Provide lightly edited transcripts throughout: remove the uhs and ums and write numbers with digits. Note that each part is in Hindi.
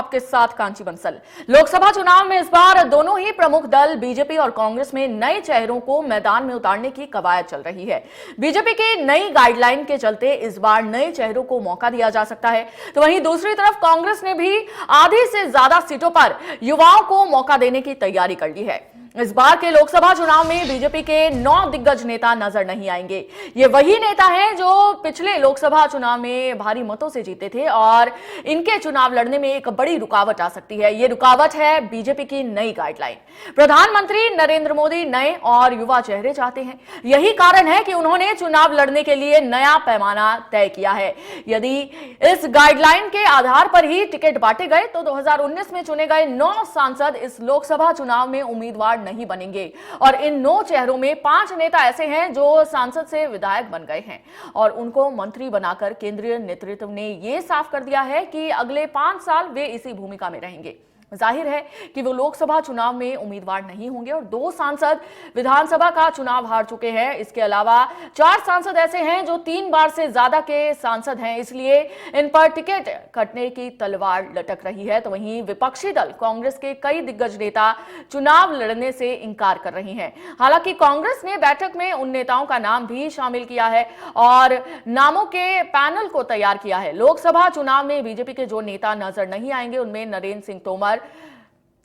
टॉप के साथ कांची बंसल। लोकसभा चुनाव में इस बार दोनों ही प्रमुख दल बीजेपी और कांग्रेस में नए चेहरों को मैदान में उतारने की कवायद चल रही है। बीजेपी की नई गाइडलाइन के चलते इस बार नए चेहरों को मौका दिया जा सकता है, तो वहीं दूसरी तरफ कांग्रेस ने भी आधी से ज्यादा सीटों पर युवाओं को मौका देने की तैयारी कर ली है। इस बार के लोकसभा चुनाव में बीजेपी के 9 दिग्गज नेता नजर नहीं आएंगे। ये वही नेता हैं जो पिछले लोकसभा चुनाव में भारी मतों से जीते थे और इनके चुनाव लड़ने में एक बड़ी रुकावट आ सकती है। ये रुकावट है बीजेपी की नई गाइडलाइन। प्रधानमंत्री नरेंद्र मोदी नए और युवा चेहरे चाहते हैं। यही कारण है कि उन्होंने चुनाव लड़ने के लिए नया पैमाना तय किया है। यदि इस गाइडलाइन के आधार पर ही टिकट बांटे गए तो 2019 में चुने गए 9 सांसद इस लोकसभा चुनाव में उम्मीदवार नहीं बनेंगे और इन 9 चेहरों में 5 नेता ऐसे हैं जो सांसद से विधायक बन गए हैं और उनको मंत्री बनाकर केंद्रीय नेतृत्व ने यह साफ कर दिया है कि अगले 5 साल वे इसी भूमिका में रहेंगे। जाहिर है कि वो लोकसभा चुनाव में उम्मीदवार नहीं होंगे और 2 सांसद विधानसभा का चुनाव हार चुके हैं। इसके अलावा 4 सांसद ऐसे हैं जो 3 बार से ज्यादा के सांसद हैं, इसलिए इन पर टिकट कटने की तलवार लटक रही है। तो वहीं विपक्षी दल कांग्रेस के कई दिग्गज नेता चुनाव लड़ने से इंकार कर रहे हैं। हालांकि कांग्रेस ने बैठक में उन नेताओं का नाम भी शामिल किया है और नामों के पैनल को तैयार किया है। लोकसभा चुनाव में बीजेपी के जो नेता नजर नहीं आएंगे उनमें नरेंद्र सिंह तोमर,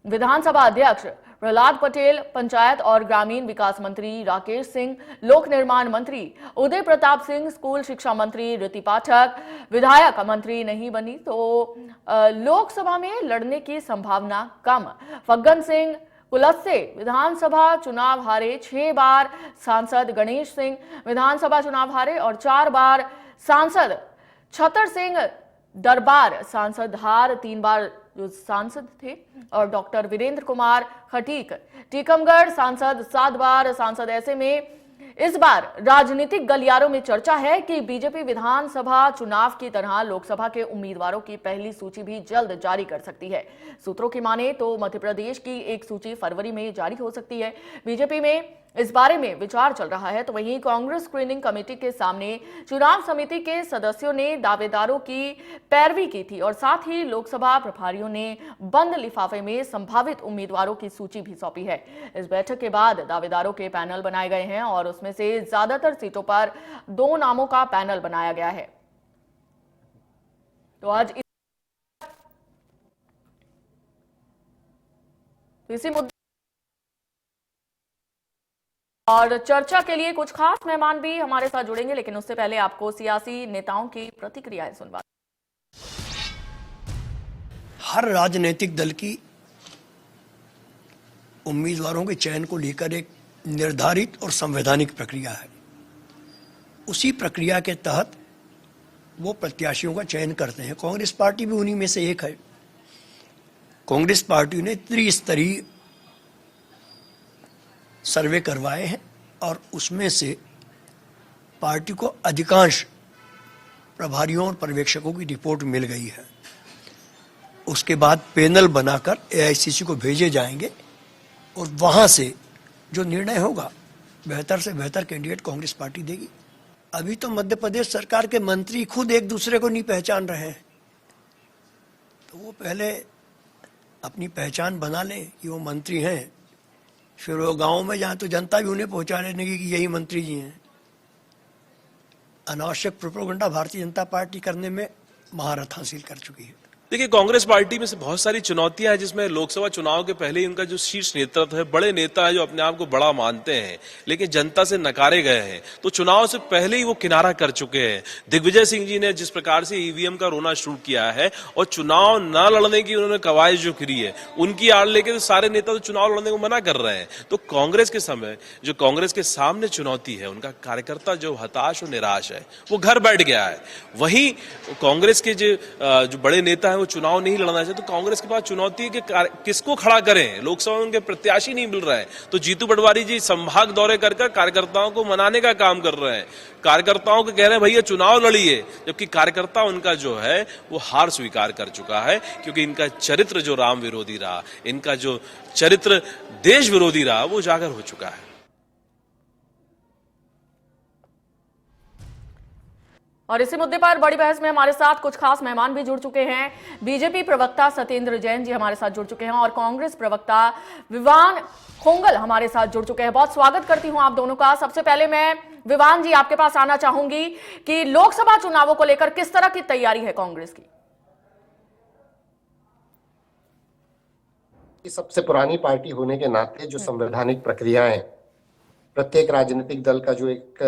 विधानसभा अध्यक्ष प्रहलाद पटेल, पंचायत और ग्रामीण विकास मंत्री राकेश सिंह, लोक निर्माण मंत्री उदय प्रताप सिंह, स्कूल शिक्षा मंत्री ऋति पाठक विधायक मंत्री नहीं बनी तो लोकसभा में लड़ने की संभावना कम। फग्गन सिंह कुलस्ते विधानसभा चुनाव हारे, 6 बार सांसद गणेश सिंह विधानसभा चुनाव हारे और 4 बार सांसद छतर सिंह दरबार सांसद हार, 3 बार जो सांसद थे और डॉक्टर वीरेंद्र कुमार खटीक टीकमगढ़ सांसद, 7 बार सांसद। ऐसे में इस बार राजनीतिक गलियारों में चर्चा है कि बीजेपी विधानसभा चुनाव की तरह लोकसभा के उम्मीदवारों की पहली सूची भी जल्द जारी कर सकती है। सूत्रों की माने तो मध्य प्रदेश की एक सूची फरवरी में जारी हो सकती है। बीजेपी में इस बारे में विचार चल रहा है। तो वहीं कांग्रेस स्क्रीनिंग कमेटी के सामने चुनाव समिति के सदस्यों ने दावेदारों की पैरवी की थी और साथ ही लोकसभा प्रभारियों ने बंद लिफाफे में संभावित उम्मीदवारों की सूची भी सौंपी है। इस बैठक के बाद दावेदारों के पैनल बनाए गए हैं और उसमें से ज्यादातर सीटों पर 2 नामों का पैनल बनाया गया है। तो आज इसी मुद्दे और चर्चा के लिए कुछ खास मेहमान भी हमारे साथ जुड़ेंगे, लेकिन उससे पहले आपको सियासी नेताओं की प्रतिक्रियाएं सुनवा। हर राजनीतिक दल की उम्मीदवारों के चयन को लेकर एक निर्धारित और संवैधानिक प्रक्रिया है। उसी प्रक्रिया के तहत वो प्रत्याशियों का चयन करते हैं। कांग्रेस पार्टी भी उन्हीं में से एक है। कांग्रेस पार्टी ने त्रिस्तरीय सर्वे करवाए हैं और उसमें से पार्टी को अधिकांश प्रभारियों और पर्यवेक्षकों की रिपोर्ट मिल गई है। उसके बाद पैनल बनाकर एआईसीसी को भेजे जाएंगे और वहां से जो निर्णय होगा बेहतर से बेहतर कैंडिडेट कांग्रेस पार्टी देगी। अभी तो मध्य प्रदेश सरकार के मंत्री खुद एक दूसरे को नहीं पहचान रहे हैं, तो वो पहले अपनी पहचान बना लें कि वो मंत्री हैं, फिर वो गाँव में जाए तो जनता भी उन्हें पहुंचाने लगी कि यही मंत्री जी हैं। अनावश्यक प्रोपेगेंडा भारतीय जनता पार्टी करने में महारत हासिल कर चुकी है। देखिए, कांग्रेस पार्टी में से बहुत सारी चुनौतियां हैं, जिसमें लोकसभा चुनाव के पहले ही उनका जो शीर्ष नेतृत्व है, बड़े नेता है जो अपने आप को बड़ा मानते हैं लेकिन जनता से नकारे गए हैं, तो चुनाव से पहले ही वो किनारा कर चुके हैं। दिग्विजय सिंह जी ने जिस प्रकार से ईवीएम का रोना शुरू किया है और चुनाव न लड़ने की उन्होंने कवायद जो करी है, उनकी आड़ लेके तो सारे नेता तो चुनाव लड़ने को मना कर रहे हैं। तो कांग्रेस के समय जो कांग्रेस के सामने चुनौती है, उनका कार्यकर्ता जो हताश और निराश है वो घर बैठ गया है। वहीं कांग्रेस के जो बड़े नेता है वो चुनाव नहीं लड़ना चाहते, तो कांग्रेस के पास चुनौती है कि किसको खड़ा करें। लोकसभा में उनके प्रत्याशी नहीं मिल रहे हैं, तो जीतू पटवारी जी संभाग दौरे कर कार्यकर्ताओं को मनाने का काम कर रहे हैं। कार्यकर्ताओं को कह रहे हैं भैया चुनाव लड़िए, जबकि कार्यकर्ता उनका जो है वो हार स्वीकार कर चुका है, क्योंकि इनका चरित्र जो राम विरोधी रहा, इनका जो चरित्र देश विरोधी रहा, वो उजागर हो चुका है। और इसी मुद्दे पर बड़ी बहस में हमारे साथ कुछ खास मेहमान भी जुड़ चुके हैं। बीजेपी प्रवक्ता सत्येंद्र जैन जी हमारे साथ जुड़ चुके हैं और कांग्रेस प्रवक्ता विवान खोंगल हमारे साथ जुड़ चुके हैं। बहुत स्वागत करती हूं आप दोनों का। सबसे पहले मैं विवान जी आपके पास आना चाहूंगी कि लोकसभा चुनावों को लेकर किस तरह की तैयारी है कांग्रेस की? सबसे पुरानी पार्टी होने के नाते जो संवैधानिक प्रक्रियाएं, प्रत्येक राजनीतिक दल का जो एक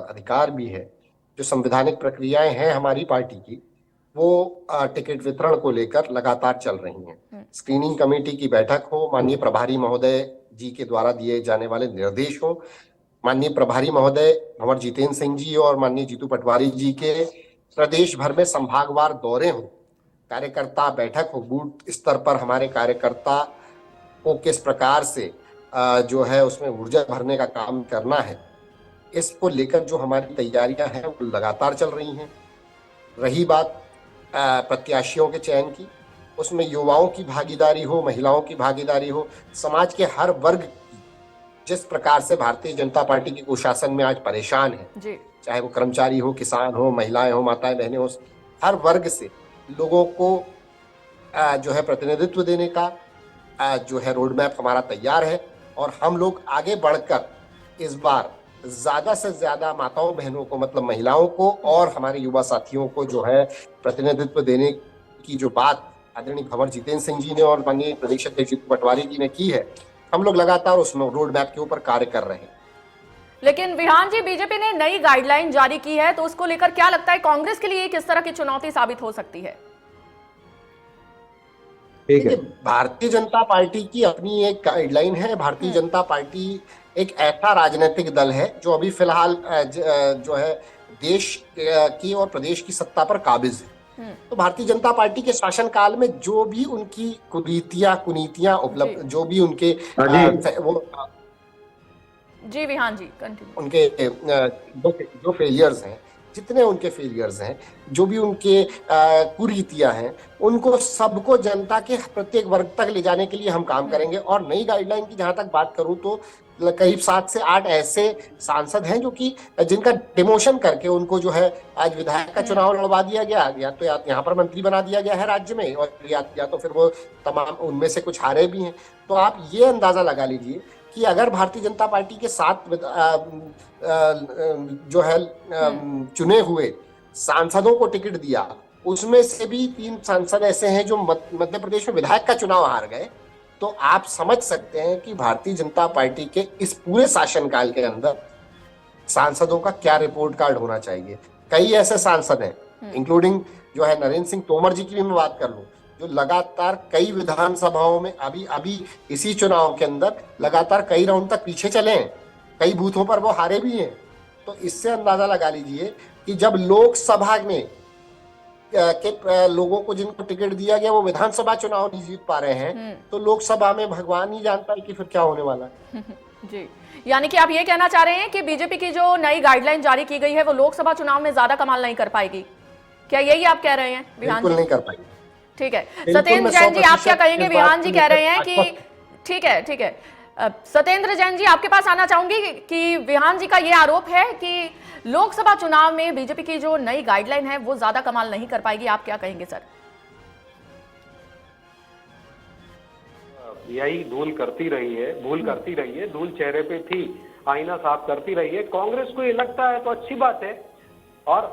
अधिकार भी है, जो संवैधानिक प्रक्रियाएं हैं हमारी पार्टी की, वो टिकट वितरण को लेकर लगातार चल रही हैं। स्क्रीनिंग कमेटी की बैठक हो, माननीय प्रभारी महोदय जी के द्वारा दिए जाने वाले निर्देश हो, माननीय प्रभारी महोदय भंवर जितेंद्र सिंह जी और माननीय जीतू पटवारी जी के प्रदेश भर में संभागवार दौरे हो, कार्यकर्ता बैठक हो, बूथ स्तर पर हमारे कार्यकर्ता को किस प्रकार से जो है उसमें ऊर्जा भरने का काम करना है, इसको लेकर जो हमारी तैयारियां हैं वो लगातार चल रही हैं। रही बात प्रत्याशियों के चयन की, उसमें युवाओं की भागीदारी हो, महिलाओं की भागीदारी हो, समाज के हर वर्ग की, जिस प्रकार से भारतीय जनता पार्टी के कुशासन में आज परेशान है जी। चाहे वो कर्मचारी हो, किसान हो, महिलाएं हो, माताएं बहनें हो, हर वर्ग से लोगों को जो है प्रतिनिधित्व देने का जो है रोड मैप हमारा तैयार है और हम लोग आगे बढ़कर इस बार ज्यादा से ज्यादा माताओं बहनों को, मतलब महिलाओं को और हमारे युवा साथियों को जो है प्रतिनिधित्व देने की जो बात आदरणीय भंवर जितेंद्र सिंह जी ने और माननीय प्रदेश अध्यक्ष जीतू पटवारी जी ने की है, हम लोग लगातार उस रोड मैप के ऊपर कार्य कर रहे हैं। लेकिन विहान जी, बीजेपी ने नई गाइडलाइन जारी की है, तो उसको लेकर क्या लगता है कांग्रेस के लिए किस तरह की चुनौती साबित हो सकती है? भारतीय जनता पार्टी की अपनी एक गाइडलाइन है। भारतीय जनता पार्टी एक ऐसा राजनीतिक दल है जो अभी फिलहाल जो है देश की और प्रदेश की सत्ता पर काबिज है। तो भारतीय जनता पार्टी के शासनकाल में जो भी उनकी कुनीतियां उपलब्ध, जो भी उनके वो जी विहान जी कंटिन्यू, उनके जो फेलियर्स हैं, जितने उनके फेलियर्स हैं, जो भी उनके कुरीतियां हैं, उनको सबको जनता के प्रत्येक वर्ग तक ले जाने के लिए हम काम करेंगे। और नई गाइडलाइन की जहां तक बात करूं तो करीब 7 से 8 ऐसे सांसद हैं जो कि जिनका डिमोशन करके उनको जो है आज विधायक का चुनाव लड़वा दिया गया, या तो यहाँ पर मंत्री बना दिया गया है राज्य में, और या तो फिर वो तमाम उनमें से कुछ हारे भी हैं। तो आप ये अंदाजा लगा लीजिए कि अगर भारतीय जनता पार्टी के 7 जो है चुने हुए सांसदों को टिकट दिया, उसमें से भी 3 सांसद ऐसे हैं जो मध्य प्रदेश में विधायक का चुनाव हार गए, तो आप समझ सकते हैं कि भारतीय जनता पार्टी के इस पूरे शासनकाल के अंदर सांसदों का क्या रिपोर्ट कार्ड होना चाहिए। कई ऐसे सांसद हैं, इंक्लूडिंग जो है नरेंद्र सिंह तोमर जी की भी मैं बात कर लूं, जो लगातार कई विधानसभाओं में अभी इसी चुनाव के अंदर लगातार कई राउंड तक पीछे चले हैं, कई बूथों पर वो हारे भी हैं। तो इससे अंदाजा लगा लीजिए कि जब लोकसभा में के लोगों को जिनको टिकट दिया गया वो विधानसभा चुनाव नहीं जीत पा रहे हैं, तो लोकसभा में भगवान ही जानता है कि फिर क्या होने वाला है। जी, यानी कि आप ये कहना चाह रहे हैं कि बीजेपी की जो नई गाइडलाइन जारी की गई है वो लोकसभा चुनाव में ज्यादा कमाल नहीं कर पाएगी, क्या यही आप कह रहे हैं? बिल्कुल नहीं कर पाएगी। ठीक है, सत्येंद्र जैन जी आप क्या कहेंगे? विहान जी कह रहे हैं कि ठीक है, सत्येंद्र जैन जी आपके पास आना चाहूंगी कि विहान जी का ये आरोप है कि लोकसभा चुनाव में बीजेपी की जो नई गाइडलाइन है वो ज्यादा कमाल नहीं कर पाएगी, आप क्या कहेंगे सर? यही भूल करती रही है, धूल चेहरे पे थी, आईना साफ करती रही है। कांग्रेस को ये लगता है तो अच्छी बात है, और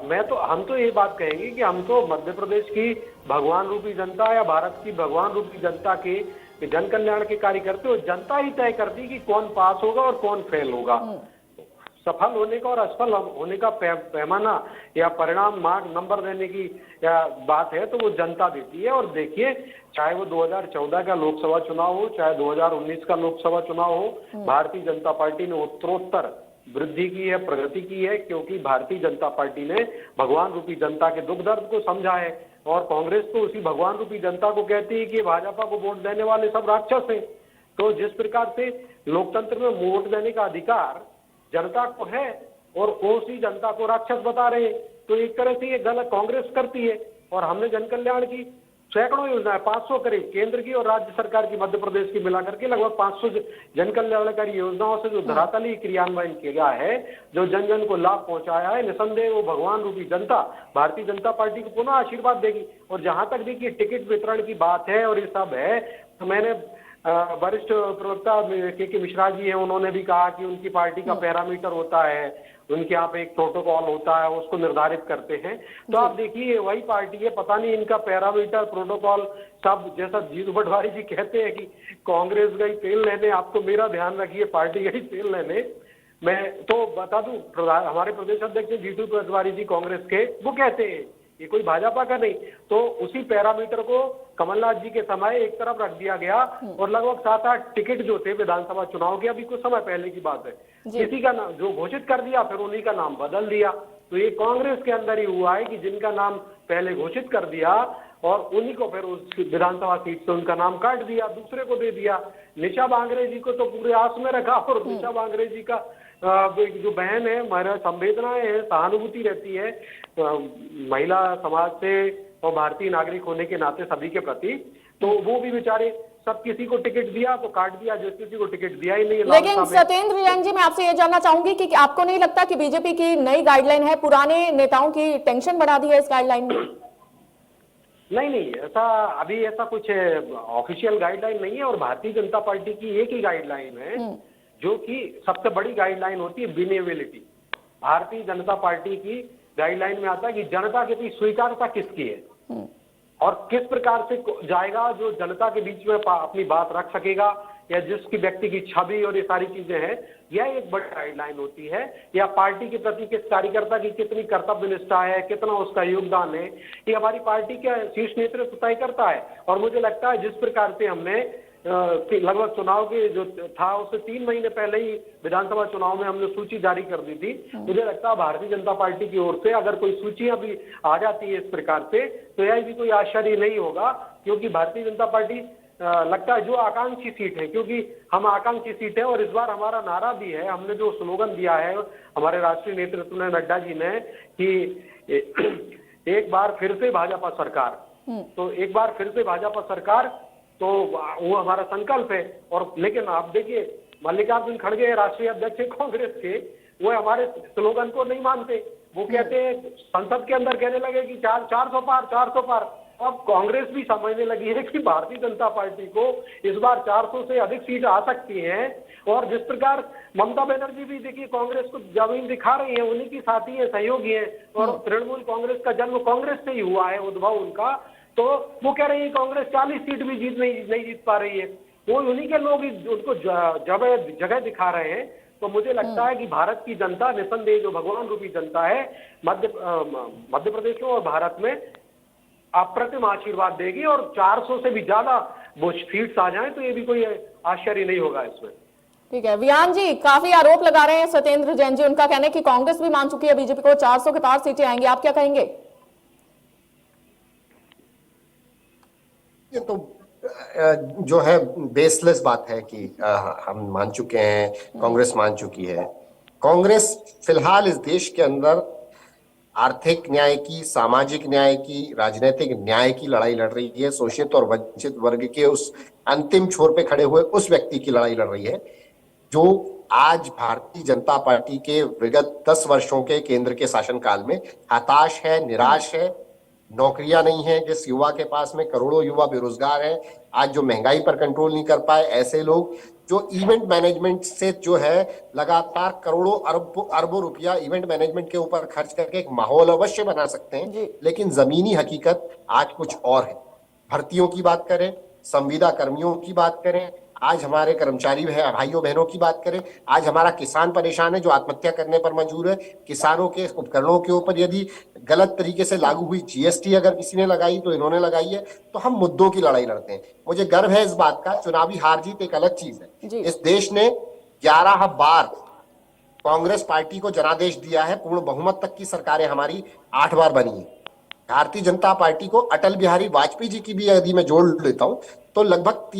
हम तो ये बात कहेंगे कि हम तो मध्य प्रदेश की भगवान रूपी जनता या भारत की भगवान रूपी जनता के जन कल्याण के कार्य करते हो। जनता ही तय करती कि कौन पास होगा और कौन फेल होगा। सफल होने का और असफल होने का पैमाना या परिणाम मार्क नंबर देने की या बात है तो वो जनता देती है। और देखिए, चाहे वो 2014 का लोकसभा चुनाव हो, चाहे 2019 का लोकसभा चुनाव हो, भारतीय जनता पार्टी ने उत्तरोत्तर वृद्धि की है, प्रगति की है, क्योंकि भारतीय जनता पार्टी ने भगवान रूपी जनता के दुख दर्द को समझा है। और कांग्रेस तो उसी भगवान रूपी जनता को कहती है कि भाजपा को वोट देने वाले सब राक्षस हैं। तो जिस प्रकार से लोकतंत्र में वोट देने का अधिकार जनता को है और उसी जनता को राक्षस बता रहे हैं, तो एक तरह से ये गलत कांग्रेस करती है। और हमने जन कल्याण की सैकड़ों योजनाएं, 500 करीब केंद्र की और राज्य सरकार की, मध्य प्रदेश की मिलाकर के लगभग 500 जन कल्याणकारी योजनाओं से जो धरातली क्रियान्वयन किया गया है, जो जन जन को लाभ पहुंचाया है, निसंदेह वो भगवान रूपी जनता भारतीय जनता पार्टी को पुनः आशीर्वाद देगी। और जहां तक देखिए टिकट वितरण की बात है और ये सब है, तो मैंने वरिष्ठ प्रवक्ता के मिश्रा जी हैं, उन्होंने भी कहा कि उनकी पार्टी का पैरामीटर होता है, उनके यहाँ पे एक प्रोटोकॉल होता है, उसको निर्धारित करते हैं। तो आप देखिए वही पार्टी है, पता नहीं इनका पैरामीटर प्रोटोकॉल सब, जैसा जीतू पटवारी जी कहते हैं कि कांग्रेस गई तेल लेने, आप तो मेरा ध्यान रखिए पार्टी गई तेल लेने। मैं तो बता दूं, हमारे प्रदेश अध्यक्ष जीतू पटवारी जी कांग्रेस के, वो कहते हैं ये कोई भाजपा का नहीं। तो उसी पैरामीटर को कमलनाथ जी के समय एक तरफ रख दिया गया और लगभग 7-8 टिकट जो थे विधानसभा चुनाव के, अभी कुछ समय पहले की बात है, किसी का नाम जो घोषित कर दिया फिर उन्हीं का नाम बदल दिया। तो ये कांग्रेस के अंदर ही हुआ है कि जिनका नाम पहले घोषित कर दिया और उन्हीं को फिर उस विधानसभा सीट से उनका नाम काट दिया, दूसरे को दे दिया। निशा बांगरे जी को तो पूरे आस में रखा और निशा बांगरे जी का जो बहन है, हमारा संवेदनाएं है, सहानुभूति रहती है महिला समाज से और भारतीय नागरिक होने के नाते सभी के प्रति, तो वो भी बेचारे सब किसी को टिकट दिया तो काट दिया, जिस किसी को टिकट दिया ही नहीं। लेकिन सत्येंद्र जैन जी, मैं आपसे ये जानना चाहूंगी कि आपको नहीं लगता कि बीजेपी की नई गाइडलाइन है, पुराने नेताओं की टेंशन बढ़ा दी है इस गाइडलाइन में? नहीं, ऐसा अभी ऐसा कुछ ऑफिशियल गाइडलाइन नहीं है और भारतीय जनता पार्टी की एक ही गाइडलाइन है, जो कि सबसे बड़ी गाइडलाइन होती है विनेबिलिटी। भारतीय जनता पार्टी की गाइडलाइन में आता है कि जनता के बीच स्वीकार्यता किसकी है और किस प्रकार से जाएगा जो जनता के बीच में अपनी बात रख सकेगा, या जिसकी व्यक्ति की छवि और ये सारी चीजें हैं, यह एक बड़ी गाइडलाइन होती है। या पार्टी के प्रति किस कार्यकर्ता की कितनी कर्तव्य निष्ठा है, कितना उसका योगदान है, ये हमारी पार्टी का शीर्ष नेतृत्व तय करता है। और मुझे लगता है जिस प्रकार से हमने लगभग चुनाव के जो था उससे 3 महीने पहले ही विधानसभा चुनाव में हमने सूची जारी कर दी थी, मुझे लगता है भारतीय जनता पार्टी की ओर से अगर कोई सूचियां भी आ जाती है इस प्रकार से, तो यह भी कोई आश्चर्य नहीं होगा, क्योंकि भारतीय जनता पार्टी लगता है जो आकांक्षी सीट है, क्योंकि हम आकांक्षी सीट है और इस बार हमारा नारा भी है, हमने जो स्लोगन दिया है हमारे राष्ट्रीय नेतृत्व ने, नड्डा जी ने, कि एक बार फिर से भाजपा सरकार, तो एक बार फिर से भाजपा सरकार, तो वो हमारा संकल्प है। और लेकिन आप देखिए मल्लिकार्जुन खड़गे राष्ट्रीय अध्यक्ष कांग्रेस के, वो हमारे स्लोगन को नहीं मानते, वो कहते हैं संसद के अंदर कहने लगे कि 400 पार 400 पार। अब कांग्रेस भी समझने लगी है कि भारतीय जनता पार्टी को इस बार 400 से अधिक सीट आ सकती हैं। और जिस प्रकार ममता बनर्जी भी देखिए कांग्रेस को जमीन दिखा रही है, उन्हीं की साथी है, सहयोगी है, और तृणमूल कांग्रेस का जन्म कांग्रेस से ही हुआ है, उद्भव उनका, तो वो कह रही है कांग्रेस 40 सीट भी नहीं जीत पा रही है, वो उन्हीं के लोग उनको जगह दिखा रहे हैं। तो मुझे लगता है कि भारत की जनता निसंदेह जो भगवान रूपी जनता है, मध्य प्रदेश में और भारत में अप्रतिम आशीर्वाद देगी और 400 से भी ज्यादा वो सीट्स आ जाएं तो ये भी कोई आश्चर्य नहीं होगा इसमें। ठीक है, वियान जी काफी आरोप लगा रहे हैं सत्येंद्र जैन जी, उनका कहना है कि कांग्रेस भी मान चुकी है बीजेपी को 400 के पार सीटें आएंगी, आप क्या कहेंगे? ये तो जो है बेसलेस बात है कि हम मान चुके हैं, कांग्रेस मान चुकी है। कांग्रेस फिलहाल इस देश के अंदर आर्थिक न्याय की, सामाजिक न्याय की, राजनीतिक न्याय की लड़ाई लड़ रही है। शोषित और वंचित वर्ग के उस अंतिम छोर पे खड़े हुए उस व्यक्ति की लड़ाई लड़ रही है जो आज भारतीय जनता पार्टी के विगत 10 वर्षों के केंद्र के शासनकाल में हताश है, निराश है, नौकरियां नहीं है, जिस युवा के पास में करोड़ों युवा बेरोजगार हैं, आज जो महंगाई पर कंट्रोल नहीं कर पाए, ऐसे लोग जो इवेंट मैनेजमेंट से जो है लगातार करोड़ों अरबों रुपया इवेंट मैनेजमेंट के ऊपर खर्च करके एक माहौल अवश्य बना सकते हैं, लेकिन जमीनी हकीकत आज कुछ और है। भर्तियों की बात करें, संविदा कर्मियों की बात करें, आज हमारे कर्मचारी भाइयों बहनों की बात करें, आज हमारा किसान परेशान है जो आत्महत्या करने पर मजबूर है। किसानों के उपकरणों के ऊपर यदि गलत तरीके से लागू हुई जीएसटी अगर किसी ने लगाई तो इन्होंने लगाई है, तो हम मुद्दों की लड़ाई लड़ते हैं। मुझे गर्व है इस बात का, चुनावी हार जीत एक अलग चीज है। इस देश ने 11 बार कांग्रेस पार्टी को जनादेश दिया है, पूर्ण बहुमत तक की सरकारें हमारी 8 बार बनी है। भारतीय जनता पार्टी को अटल बिहारी वाजपेयी जी की भी यदि मैं जोड़ लेता हूं तो लगभग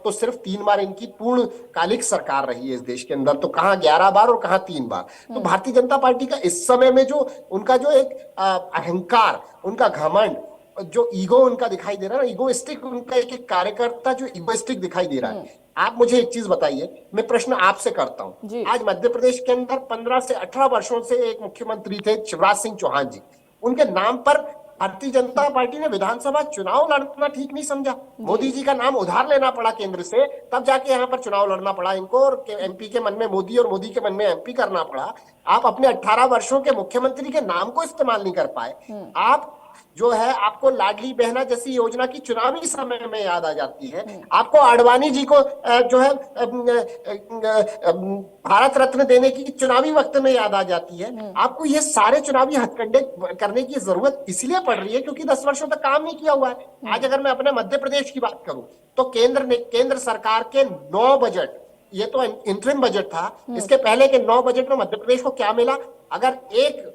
तो सिर्फ 3 बार इनकी पूर्णकालिक सरकार रही है इस देश के अंदर, तो कहां 11 बार और कहां 3 बार। तो भारतीय जनता पार्टी का इस समय में जो उनका जो एक अहंकार, उनका घमंड जो ईगो उनका दिखाई दे रहा है ना, ईगोइस्टिक उनका एक एक कार्यकर्ता जो ईगोइस्टिक दिखाई दे रहा है। आप मुझे एक चीज बताइए, मैं प्रश्न आपसे करता जी। हूं। आज मध्य प्रदेश के अंदर 15 से 18 वर्षों से एक मुख्यमंत्री थे शिवराज सिंह चौहान जी। उनके नाम पर भारतीय जनता पार्टी ने विधानसभा चुनाव लड़ना ठीक नहीं समझा। मोदी जी का नाम उधार लेना पड़ा केंद्र से, तब जाके यहाँ पर चुनाव लड़ना पड़ा इनको, और एमपी के मन में मोदी और मोदी के मन में एमपी करना पड़ा। आप अपने 18 वर्षों के मुख्यमंत्री के नाम को इस्तेमाल नहीं कर पाए। आप जो है, आपको लाडली बहना जैसी योजना की चुनावी समय में याद आ जाती है। आपको आडवाणी जी को जो है भारत रत्न देने की चुनावी वक्त में याद आ जाती है। आपको ये सारे चुनावी हथकंडे करने की जरूरत इसलिए पड़ रही है क्योंकि 10 वर्षों तक काम नहीं किया हुआ है। आज अगर मैं अपने मध्य प्रदेश की बात करूं तो केंद्र सरकार के 9 बजट, ये तो इंटरिम बजट था, इसके पहले के 9 बजट में मध्य प्रदेश को क्या मिला? अगर एक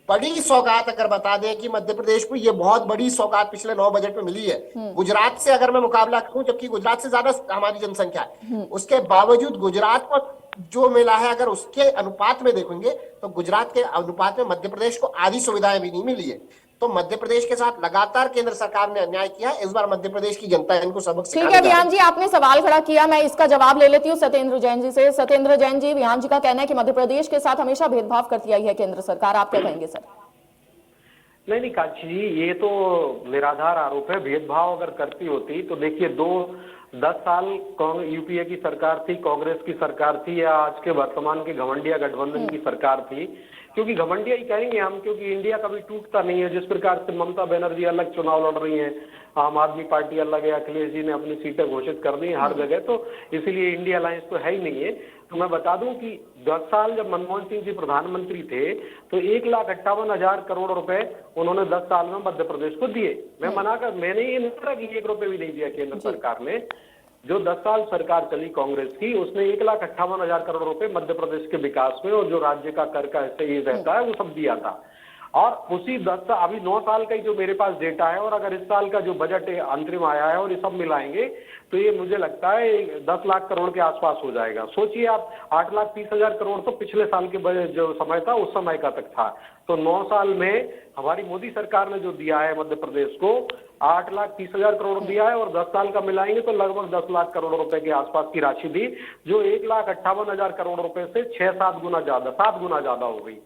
बड़ी सौगात अगर बता दें कि मध्य प्रदेश को ये बहुत बड़ी सौगात पिछले 9 बजट में मिली है, गुजरात से अगर मैं मुकाबला करूं, जबकि गुजरात से ज्यादा हमारी जनसंख्या है, उसके बावजूद गुजरात को जो मिला है, अगर उसके अनुपात में देखेंगे तो गुजरात के अनुपात में मध्य प्रदेश को आधी सुविधाएं भी नहीं मिली है। तो मध्य प्रदेश के साथ लगातार केंद्र सरकार ने अन्याय किया। इस बार मध्य प्रदेश की जनता इनको सबक सिखाने ठीक है विहान जी, आपने सवाल खड़ा किया, मैं इसका जवाब ले लेती हूँ सत्येंद्र जैन जी से। सत्येंद्र जैन जी, विहान जी का कहना है कि मध्य प्रदेश के साथ हमेशा भेदभाव करती आई है केंद्र सरकार, आप क्या कहेंगे सर? नहीं काशी जी, ये तो निराधार आरोप है। भेदभाव अगर करती होती तो देखिए, 10 साल यूपीए की सरकार थी, कांग्रेस की सरकार थी, या आज के वर्तमान के घमंडिया गठबंधन की सरकार थी, क्योंकि घमंडिया ही कहेंगे हम, क्योंकि इंडिया कभी टूटता नहीं है। जिस प्रकार से ममता बनर्जी अलग चुनाव लड़ रही हैं, आम आदमी पार्टी अलग है, अखिलेश जी ने अपनी सीटें घोषित कर दी हर जगह, तो इसीलिए इंडिया अलायंस तो है ही नहीं है। तो मैं बता दूं कि 10 साल जब मनमोहन सिंह जी प्रधानमंत्री थे तो 1,58,000 करोड़ रुपए उन्होंने 10 साल में मध्य प्रदेश को दिए। मैंने ये नहीं कहा कि 1 रुपए भी नहीं दिया केंद्र सरकार ने। जो 10 साल सरकार चली कांग्रेस की, उसने 1,58,000 करोड़ रुपए मध्य प्रदेश के विकास में और जो राज्य का कर का ऐसे ही रहता है वो सब दिया था। और उसी 10 साल, अभी 9 साल का ही जो मेरे पास डेटा है, और अगर इस साल का जो बजट अंतरिम आया है और ये सब मिलाएंगे तो ये मुझे लगता है 10 लाख करोड़ के आसपास हो जाएगा। सोचिए आप, 8,30,000 करोड़ तो पिछले साल के बजट जो समय था उस समय का तक था। तो 9 साल में हमारी मोदी सरकार ने जो दिया है मध्य प्रदेश को, 8,30,000 करोड़ दिया है, और 10 साल का मिलाएंगे तो लगभग 10 लाख करोड़ रुपए के आसपास की राशि दी, जो 1,58,000 करोड़ रुपए से 6-7 गुना ज्यादा, 7 गुना ज्यादा हो गई।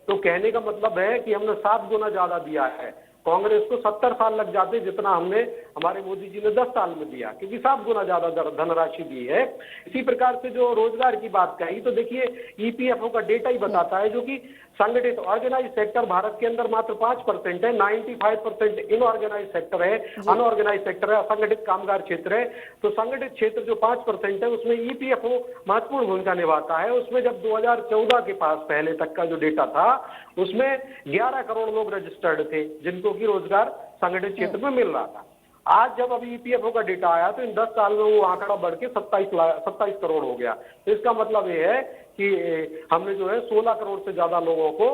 तो कहने का मतलब है कि हमने 7 गुना ज्यादा दिया है। कांग्रेस को 70 साल लग जाते जितना हमने, हमारे मोदी जी ने 10 साल में दिया, क्योंकि 7 गुना ज्यादा धनराशि दी है। इसी प्रकार से जो रोजगार की बात कही, तो देखिए ईपीएफओ का डेटा ही बताता है, जो कि संगठित ऑर्गेनाइज सेक्टर भारत के अंदर मात्र 5% है, 95% इनऑर्गेनाइज सेक्टर है, अनऑर्गेनाइज सेक्टर है, असंगठित कामगार क्षेत्र है। तो संगठित क्षेत्र जो 5% है उसमें ईपीएफओ महत्वपूर्ण भूमिका निभाता है। उसमें जब 2014 के पास पहले तक का जो डेटा था, उसमें 11 करोड़ लोग रजिस्टर्ड थे जिनको की रोजगार संगठित क्षेत्र में मिल रहा था। आज जब अभी ईपीएफओ का डेटा आया तो इन 10 साल में वो आंकड़ा बढ़ के 27 करोड़ हो गया। तो इसका मतलब ये है कि हमने जो है 16 करोड़ से ज्यादा लोगों को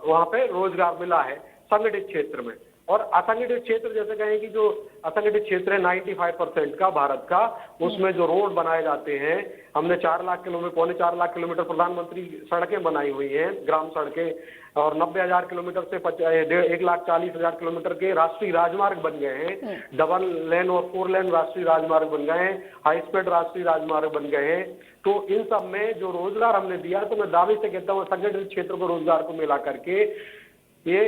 वहां पे रोजगार मिला है संगठित क्षेत्र में। और असंगठित क्षेत्र, जैसे कहें कि जो असंगठित क्षेत्र है 95% का भारत का, उसमें जो रोड बनाए जाते हैं, हमने 4 लाख किलोमीटर, 4.25 किलोमीटर प्रधानमंत्री सड़कें बनाई हुई हैं, ग्राम सड़कें, और 90,000 किलोमीटर से 1,40,000 किलोमीटर के राष्ट्रीय राजमार्ग बन गए हैं, डबल लेन और 4 लेन राष्ट्रीय राजमार्ग बन गए हैं, हाई स्पीड राष्ट्रीय राजमार्ग बन गए हैं। तो इन सब में जो रोजगार हमने दिया, तो मैं दावे से कहता हूँ संगठित क्षेत्र को रोजगार को मिला करके ये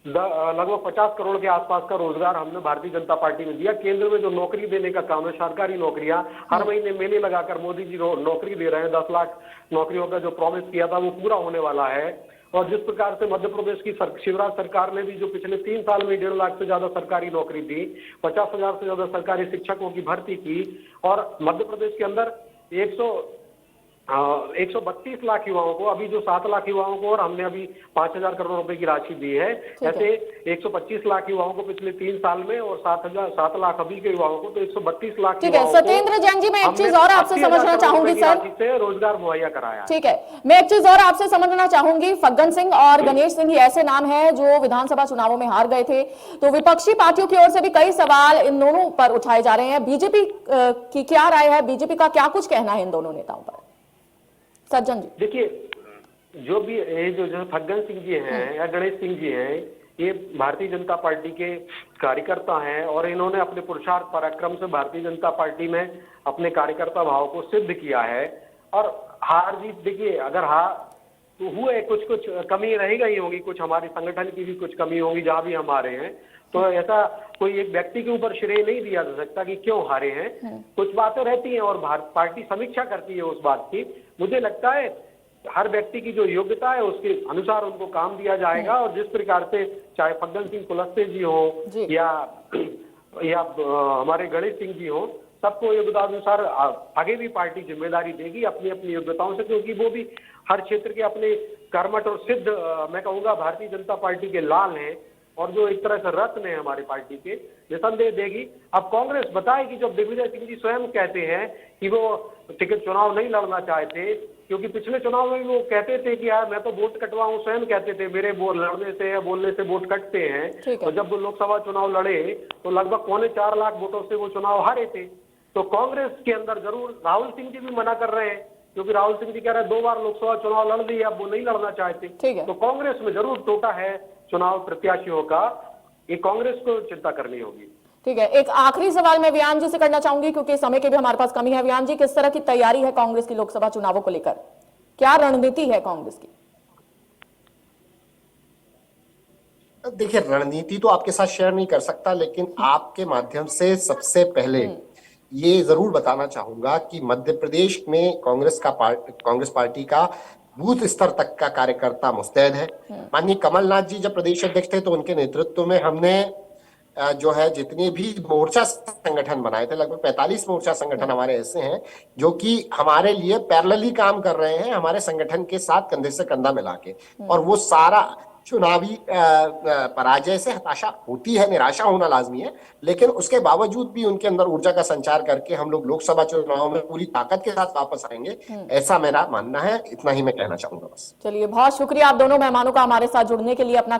लगभग 50 करोड़ के आसपास का रोजगार हमने भारतीय जनता पार्टी में दिया। केंद्र में जो नौकरी देने का काम है, सरकारी नौकरियां, हर महीने मेले लगाकर मोदी जी नौकरी दे रहे हैं। 10 लाख नौकरियों का जो प्रॉमिस किया था वो पूरा होने वाला है। और जिस प्रकार से मध्य प्रदेश की शिवराज सरकार ने भी जो पिछले 3 साल में 1.5 लाख से ज्यादा सरकारी नौकरी दी, 50,000 से ज्यादा सरकारी शिक्षकों की भर्ती की, और मध्य प्रदेश के अंदर 132 लाख युवाओं को, अभी जो 7 लाख युवाओं को, और हमने अभी 5,000 करोड़ रुपए की राशि दी है, ऐसे 125 लाख युवाओं को पिछले 3 साल में, और 7 लाख अभी के युवाओं को, तो 132 लाख। ठीक है सत्येंद्र जैन जी, मैं एक चीज और आपसे समझना चाहूंगी सर, रोजगार मुहैया कराया। ठीक है, मैं एक चीज और आपसे समझना चाहूंगी। फग्गन सिंह और गणेश सिंह ही ऐसे नाम हैं जो विधानसभा चुनावों में हार गए थे, तो विपक्षी पार्टियों की ओर से भी कई सवाल इन दोनों पर उठाए जा रहे हैं। बीजेपी की क्या राय है, बीजेपी का क्या कुछ कहना है इन दोनों नेताओं पर? सज्जन जी, देखिए, जो भी ये जो फग्गन सिंह जी हैं या गणेश सिंह जी हैं, ये भारतीय जनता पार्टी के कार्यकर्ता हैं और इन्होंने अपने पुरुषार्थ पराक्रम से भारतीय जनता पार्टी में अपने कार्यकर्ता भाव को सिद्ध किया है। और हार जीत देखिए, अगर हार तो हुए, कुछ कुछ कमी रहेगा ही होगी, कुछ हमारे संगठन की भी कुछ कमी होगी जहां भी हम हारे हैं। तो ऐसा कोई एक व्यक्ति के ऊपर श्रेय नहीं दिया जा सकता कि क्यों हारे हैं। कुछ बातें रहती हैं और पार्टी समीक्षा करती है उस बात की। मुझे लगता है हर व्यक्ति की जो योग्यता है उसके अनुसार उनको काम दिया जाएगा और जिस प्रकार से चाहे फग्गन सिंह कुलस्ते जी हो या हमारे गणेश सिंह जी हो, सबको योग्यतानुसार आगे भी पार्टी जिम्मेदारी देगी अपनी अपनी योग्यताओं से, क्योंकि वो भी हर क्षेत्र के अपने कर्मठ और सिद्ध मैं कहूंगा भारतीय जनता पार्टी के लाल हैं और जो एक तरह से रत्न है हमारी पार्टी के, निसंदेह देगी। अब कांग्रेस बताएगी, जब दिग्विजय सिंह जी स्वयं कहते हैं कि वो टिकट चुनाव नहीं लड़ना चाहते, क्योंकि पिछले चुनाव में वो कहते थे कि यार मैं तो वोट कटवाऊं, स्वयं कहते थे मेरे लड़ने से या बोलने से वोट कटते हैं। तो जब वो लोकसभा चुनाव लड़े तो लगभग 4.25 लाख वोटों से वो चुनाव हारे थे। तो कांग्रेस के अंदर जरूर राहुल सिंह जी भी मना कर रहे हैं, क्योंकि राहुल सिंह जी कह रहे हैं 2 बार लोकसभा चुनाव लड़ लिए, अब वो नहीं लड़ना चाहते। तो कांग्रेस में जरूर टोटा है चुनाव प्रत्याशियों का, ये कांग्रेस को चिंता करनी होगी। ठीक है, एक आखिरी सवाल मैं व्यान जी से करना चाहूंगी क्योंकि समय की भी हमारे पास कमी है। व्यान जी, किस तरह की तैयारी है कांग्रेस की लोकसभा चुनावों को लेकर, क्या रणनीति है कांग्रेस की? देखिए, रणनीति तो आपके साथ शेयर नहीं कर सकता, लेकिन आपके माध्यम से सबसे पहले ये जरूर बताना चाहूंगा कि मध्य प्रदेश में कांग्रेस पार्टी का बूथ स्तर तक का कार्यकर्ता मुस्तैद है। माननीय कमलनाथ जी जब प्रदेश अध्यक्ष थे तो उनके नेतृत्व में हमने जो है जितने भी मोर्चा संगठन बनाए थे, लगभग 45 मोर्चा संगठन हमारे ऐसे हैं जो कि हमारे लिए पैरेलली काम कर रहे हैं, हमारे संगठन के साथ कंधे से कंधा मिला के। और वो सारा चुनावी पराजय से हताशा होती है, निराशा होना लाजमी है, लेकिन उसके बावजूद भी उनके अंदर ऊर्जा का संचार करके हम लोग लोकसभा चुनाव में पूरी ताकत के साथ वापस आएंगे, ऐसा मेरा मानना है। इतना ही मैं कहना चाहूंगा बस। चलिए, बहुत शुक्रिया आप दोनों मेहमानों का हमारे साथ जुड़ने के लिए, अपना